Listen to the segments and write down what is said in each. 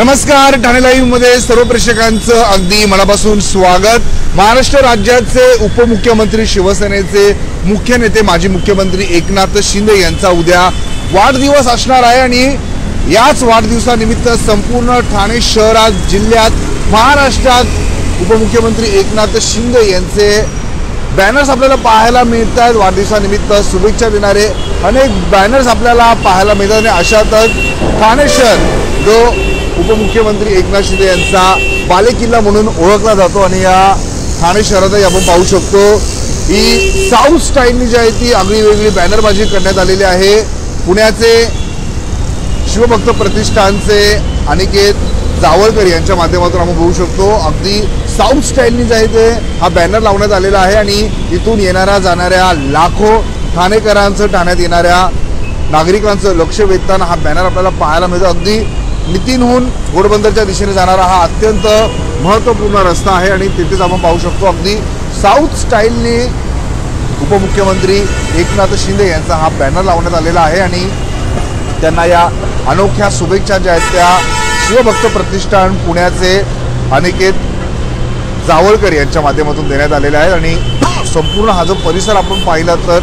नमस्कार, ठाणे लाईव्ह मध्ये सर्व प्रेक्षकांचं अगदी मनापासून स्वागत। महाराष्ट्र राज्याचे उपमुख्यमंत्री, शिवसेनेचे मुख्य नेते, माजी मुख्यमंत्री एकनाथ शिंदे यांचा उद्या वाढदिवस असणार आहे आणि याच वाढदिवसानिमित्त संपूर्ण ठाणे शहरात, जिल्ह्यात, महाराष्ट्रात उपमुख्यमंत्री एकनाथ शिंदे यांचे बॅनर्स आपल्याला पाहायला मिळतात। वाढदिवसानिमित्त शुभेच्छा देणारे अनेक बॅनर्स आपल्याला पाहायला मिळतात आणि अशातच ठाणे शहर जो उपमुख्यमंत्री एकनाथ शिंदे यांचा बालेकिल्ला म्हणून ओळखला जातो आणि या ठाणे शहरातही आपण पाहू शकतो ही साऊथ स्टाईलनी जी आहे ती आगळी वेगळी बॅनरबाजी करण्यात आलेली आहे। पुण्याचे शिवभक्त प्रतिष्ठानचे अनिकेत जावळकर यांच्या माध्यमातून आपण बघू शकतो अगदी साऊथ स्टाईलनी जे आहे ते हा बॅनर लावण्यात आलेला आहे आणि इथून येणाऱ्या जाणाऱ्या लाखो ठाणेकरांचं, ठाण्यात येणाऱ्या नागरिकांचं लक्ष वेधताना हा बॅनर आपल्याला पाहायला मिळतो। अगदी नितीनहून घोडबंदरच्या दिशेने जाणारा हा अत्यंत महत्त्वपूर्ण रस्ता आहे आणि तिथेच आपण पाहू शकतो अगदी साऊथ स्टाईलने उपमुख्यमंत्री एकनाथ शिंदे यांचा हा बॅनर लावण्यात आलेला आहे आणि त्यांना या अनोख्या शुभेच्छा ज्या आहेत त्या शिवभक्त प्रतिष्ठान पुण्याचे अनिकेत जावळकर यांच्या माध्यमातून देण्यात आलेल्या आहेत आणि संपूर्ण हा जो परिसर आपण पाहिला तर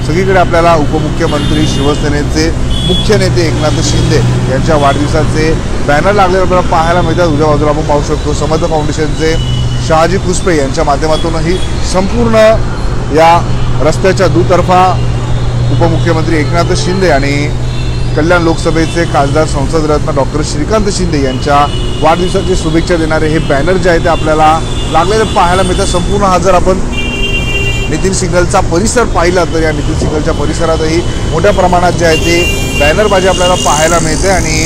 सगळीकडे आपल्याला उपमुख्यमंत्री, शिवसेनेचे मुख्य नेते एकनाथ शिंदे यांच्या वाढदिवसाचे बॅनर लागलेले आपल्याला पाहायला मिळतात। उजव्या बाजूला आपण पाहू शकतो समर्थ फाउंडेशनचे शहाजी पुष्पे यांच्या माध्यमातूनही संपूर्ण या रस्त्याच्या दुतर्फा उपमुख्यमंत्री एकनाथ शिंदे आणि कल्याण लोकसभेचे खासदार, संसदरत्न डॉक्टर श्रीकांत शिंदे यांच्या वाढदिवसाची शुभेच्छा देणारे हे बॅनर जे आहे ते आपल्याला लागलेले पाहायला मिळतात। संपूर्ण हा जर आपण नितीन सिग्नलचा परिसर पाहिला तर या नितीन सिग्नलच्या परिसरातही मोठ्या प्रमाणात जे आहे ते बॅनरबाजी आपल्याला पाहायला मिळते आणि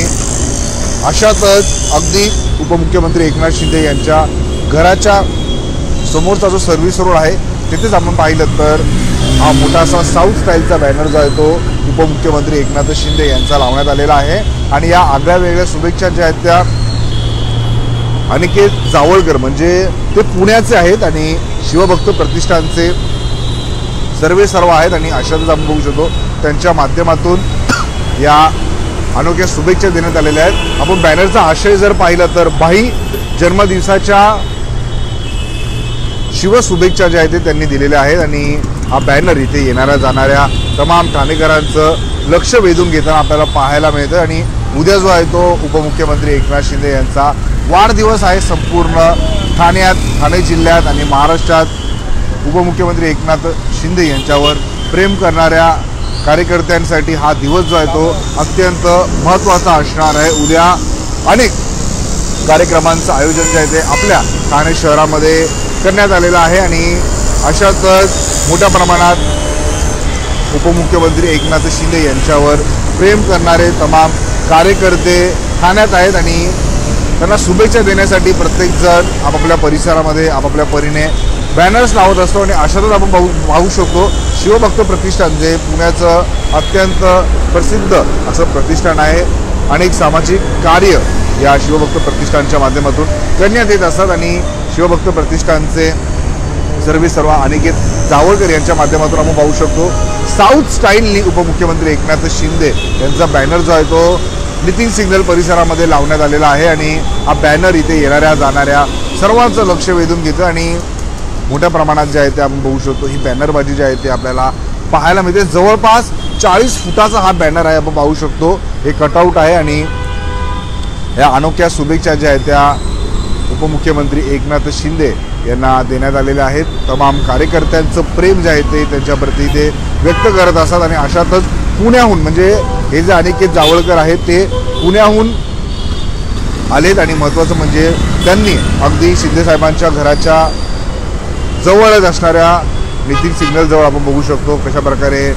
अशातच अगदी उपमुख्यमंत्री एकनाथ शिंदे यांच्या घराच्या समोरचा जो सर्व्हिस रोड आहे तिथेच आपण पाहिलं तर हा मोठा असा साऊथ स्टाईलचा बॅनर जो आहे तो उपमुख्यमंत्री एकनाथ शिंदे यांचा लावण्यात आलेला आहे आणि या आगळ्या वेगळ्या शुभेच्छा ज्या आहेत त्या अनिकेत जावळकर म्हणजे ते पुण्याचे आहेत आणि शिवभक्त प्रतिष्ठानचे सर्व आहेत आणि अशातच आपण बघू शकतो त्यांच्या माध्यमातून या अनोख्या शुभेच्छा देण्यात आलेल्या आहेत। आपण बॅनरचा आशय जर पाहिला तर भाई जन्मदिवसाच्या शिवशुभेच्छा ज्या आहेत ते त्यांनी दिलेल्या आहेत आणि हा बॅनर इथे येणाऱ्या जाणाऱ्या तमाम ठाणेकरांचं लक्ष वेधून घेताना आपल्याला पाहायला मिळतं आणि उद्या जो आहे तो उपमुख्यमंत्री एकनाथ शिंदे यांचा वाढदिवस आहे। संपूर्ण ठाण्यात, ठाणे जिल्ह्यात आणि महाराष्ट्रात उपमुख्यमंत्री एकनाथ शिंदे यांच्यावर प्रेम करणाऱ्या कार्यकर्त्यांसाठी हा दिवस जो आहे तो अत्यंत महत्त्वाचा असणार आहे। उद्या अनेक कार्यक्रमांचं आयोजन जे आहे ते आपल्या ठाणे शहरामध्ये करण्यात आलेलं आहे आणि अशातच मोठ्या प्रमाणात उपमुख्यमंत्री एकनाथ शिंदे यांच्यावर प्रेम करणारे तमाम कार्यकर्ते ठाण्यात आहेत आणि त्यांना शुभेच्छा देण्यासाठी प्रत्येकजण आपापल्या परिसरामध्ये आपापल्या परीने बॅनर्स लावत असतो आणि अशातच आपण पाहू शकतो शिवभक्त प्रतिष्ठान जे पुण्याचं अत्यंत प्रसिद्ध असं प्रतिष्ठान आहे। अनेक सामाजिक कार्य या शिवभक्त प्रतिष्ठानच्या माध्यमातून करण्यात येत असतात आणि शिवभक्त प्रतिष्ठानचे सर्व अनिकेत जावळकर यांच्या माध्यमातून आपण पाहू शकतो साऊथ स्टाईलनी उपमुख्यमंत्री एकनाथ शिंदे यांचा बॅनर जो आहे तो नितीन सिग्नल परिसरामध्ये लावण्यात आलेला आहे आणि हा बॅनर इथे येणाऱ्या जाणाऱ्या सर्वांचं लक्ष वेधून घेतं आणि मोठ्या प्रमाणात जे आहे ते आपण बघू शकतो ही बॅनरबाजी जी आहे ते आपल्याला पाहायला मिळते। जवळपास 40 फुटाचा हा बॅनर आहे, आपण पाहू शकतो हे कटआउट आहे आणि या अनोख्या शुभेच्छा ज्या आहेत त्या उपमुख्यमंत्री एकनाथ शिंदे यांना देण्यात आलेल्या आहेत। तमाम कार्यकर्त्यांचं प्रेम जे आहे ते त्यांच्याप्रती ते व्यक्त करत असतात आणि अशातच पुण्याहून म्हणजे हे जे अनिकेत जावळकर आहेत ते पुण्याहून आलेत आणि महत्त्वाचं म्हणजे त्यांनी अगदी शिंदे साहेबांच्या घराच्या जवळच असणाऱ्या नितीन सिग्नल जवळ आपण बघू शकतो कशा प्रकारे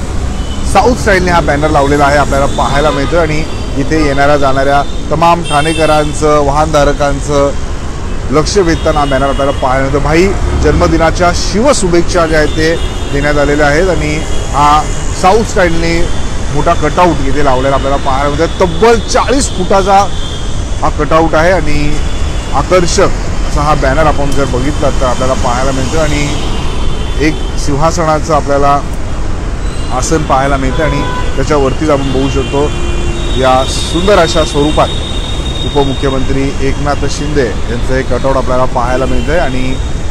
साऊथ स्टाईलने हा बॅनर लावलेला आहे आपल्याला पाहायला मिळतं आणि इथे येणाऱ्या जाणाऱ्या तमाम ठाणेकरांचं, वाहनधारकांचं लक्ष वेधताना हा बॅनर आपल्याला पाहायला मिळतं। भाई जन्मदिनाच्या शिवशुभेच्छा ज्या आहेत ते देण्यात आलेल्या आहेत आणि हा साऊथ स्टाईलने मोठा कटआउट इथे लावलेला आपल्याला पाहायला मिळतं। तब्बल 40 फुटाचा हा कटआउट आहे आणि आकर्षक असा हा बॅनर आपण जर बघितला तर आपल्याला पाहायला मिळतं आणि एक सिंहासनाचं आपल्याला आसन पाहायला मिळतं आणि त्याच्यावरतीच आपण बघू शकतो या सुंदर अशा स्वरूपात उपमुख्यमंत्री एकनाथ शिंदे यांचं हे कटआउट आपल्याला पाहायला मिळतंय आणि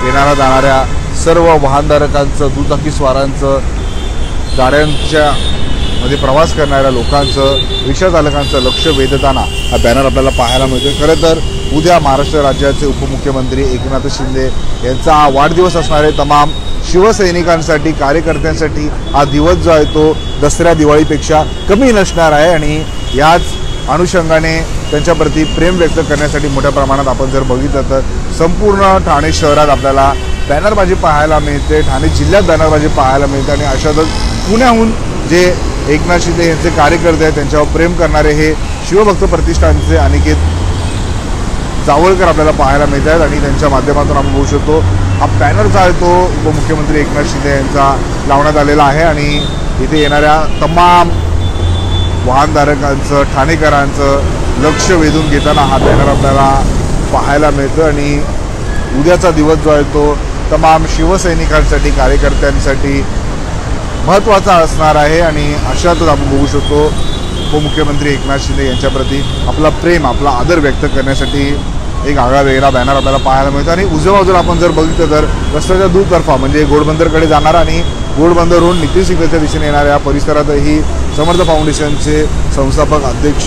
येणाऱ्या जाणाऱ्या सर्व वाहनधारकांचं, दुचाकी स्वारांचं, गाड्यांच्या मध्ये प्रवास करणाऱ्या लोकांचं, रिक्षा चालकांचं लक्ष वेधताना हा बॅनर आपल्याला पाहायला मिळतोय। खरं तर उद्या महाराष्ट्र राज्याचे उपमुख्यमंत्री एकनाथ शिंदे यांचा हा वाढदिवस असणार आहे। तमाम शिवसैनिकांसाठी, कार्यकर्त्यांसाठी हा दिवस जो आहे तो दसऱ्या दिवाळीपेक्षा कमी नसणार आहे आणि याच अनुषंगाने त्यांच्याप्रती प्रेम व्यक्त करण्यासाठी मोठ्या प्रमाणात आपण जर बघितलं तर संपूर्ण ठाणे शहरात आपल्याला बॅनरबाजी पाहायला मिळते, ठाणे जिल्ह्यात बॅनरबाजी पाहायला मिळते आणि अशातच पुण्याहून जे एकनाथ शिंदे यांचे कार्यकर्ते आहेत त्यांच्यावर प्रेम करणारे हे शिवभक्त प्रतिष्ठानचे अनिकेत जावळकर आपल्याला पाहायला मिळत आहेत आणि त्यांच्या माध्यमातून आपण बघू शकतो हा बॅनर जो आहे तो उपमुख्यमंत्री एकनाथ शिंदे यांचा लावण्यात आलेला आहे आणि इथे येणाऱ्या तमाम वाहनधारकांचं, ठाणेकरांचं लक्ष वेधून घेताना हा बॅनर आपल्याला पाहायला मिळतं आणि उद्याचा दिवस जो आहे तो तमाम शिवसैनिकांसाठी, कार्यकर्त्यांसाठी महत्त्वाचा असणार आहे आणि अशातच आपण बघू शकतो उपमुख्यमंत्री एकनाथ शिंदे यांच्याप्रती आपला प्रेम, आपला आदर व्यक्त करण्यासाठी एक आगळा वेगळा बॅनर आपल्याला पाहायला मिळतो आणि उजव्या बाजूला आपण जर बघितलं तर रस्त्याच्या दुतर्फा म्हणजे घोडबंदरकडे जाणारा आणि घोडबंदरहून नितीन सिंगलच्या दिशेने येणाऱ्या परिसरातही समर्थ फाउंडेशनचे संस्थापक अध्यक्ष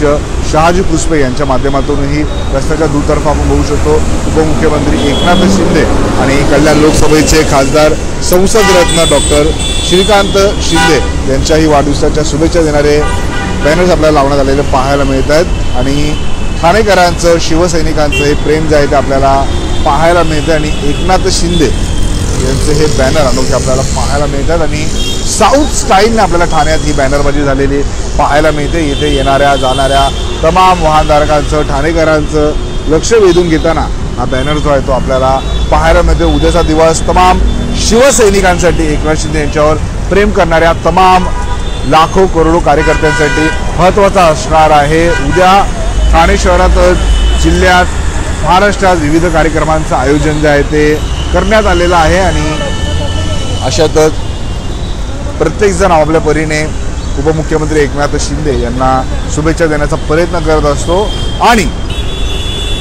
शहाजी पुष्पे यांच्या माध्यमातूनही रस्त्याच्या दुतर्फा आपण बघू शकतो उपमुख्यमंत्री एकनाथ शिंदे आणि कल्याण लोकसभेचे खासदार संसद रत्न डॉक्टर श्रीकांत शिंदे यांच्याही वाढदिवसाच्या शुभेच्छा देणारे बॅनर्स आपल्याला लावण्यात आलेले पाहायला मिळत आहेत आणि ठाणेकरांचं, शिवसैनिकांचं हे प्रेम जे आहे ते आपल्याला पाहायला मिळतं आणि एकनाथ शिंदे यांचे हे बॅनर अनोखे आपल्याला पाहायला मिळतात आणि साऊथ स्टाईलने आपल्याला ठाण्यात ही बॅनरबाजी झालेली पाहायला मिळते। इथे येणाऱ्या जाणाऱ्या तमाम वाहनधारकांचं, ठाणेकरांचं लक्ष वेधून घेताना हा बॅनर जो आहे तो आपल्याला पाहायला मिळतो। उद्याचा दिवस तमाम शिवसैनिकांसाठी, एकनाथ शिंदे यांच्यावर प्रेम करणाऱ्या तमाम लाखो करोडो कार्यकर्त्यांसाठी महत्त्वाचा असणार आहे। उद्या ठाणे शहरात, जिल्ह्यात, महाराष्ट्रात विविध कार्यक्रमांचं आयोजन जे आहे ते करण्यात आलेलं आहे आणि अशातच प्रत्येकजण आपल्या परीने उपमुख्यमंत्री एकनाथ शिंदे यांना शुभेच्छा देण्याचा प्रयत्न करत असतो आणि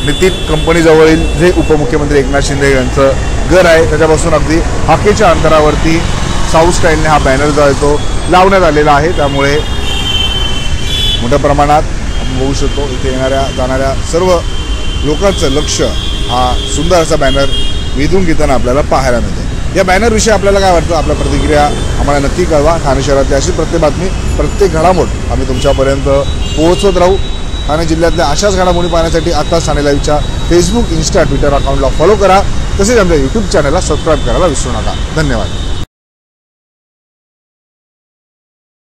नितीन कंपनीजवळील जे उपमुख्यमंत्री एकनाथ शिंदे यांचं घर आहे त्याच्यापासून अगदी हाकेच्या अंतरावरती साऊथ स्टाईलने हा बॅनर जो आहे तो लावण्यात आलेला आहे। त्यामुळे मोठ्या प्रमाणात आपण बघू शकतो इथे येणाऱ्या जाणाऱ्या सर्व लोकांचं लक्ष हा सुंदर असा बॅनर वेधून घेताना आपल्याला पाहायला मिळते। या बॅनरविषयी आपल्याला काय वाटतं, आपल्या प्रतिक्रिया आम्हाला नक्की कळवा। ठाणे शहरातली अशी प्रत्येक बातमी, प्रत्येक घडामोड आम्ही तुमच्यापर्यंत पोहोचवत राहू। ठाणे जिल्ह्यातल्या अशाच घडामोडी पाहण्यासाठी आत्ताच ठाणे लाईव्हच्या फेसबुक, इन्स्टा, ट्विटर अकाउंटला फॉलो करा। तसेच आमच्या यूट्यूब चॅनलला सबस्क्राईब करायला विसरू नका। धन्यवाद।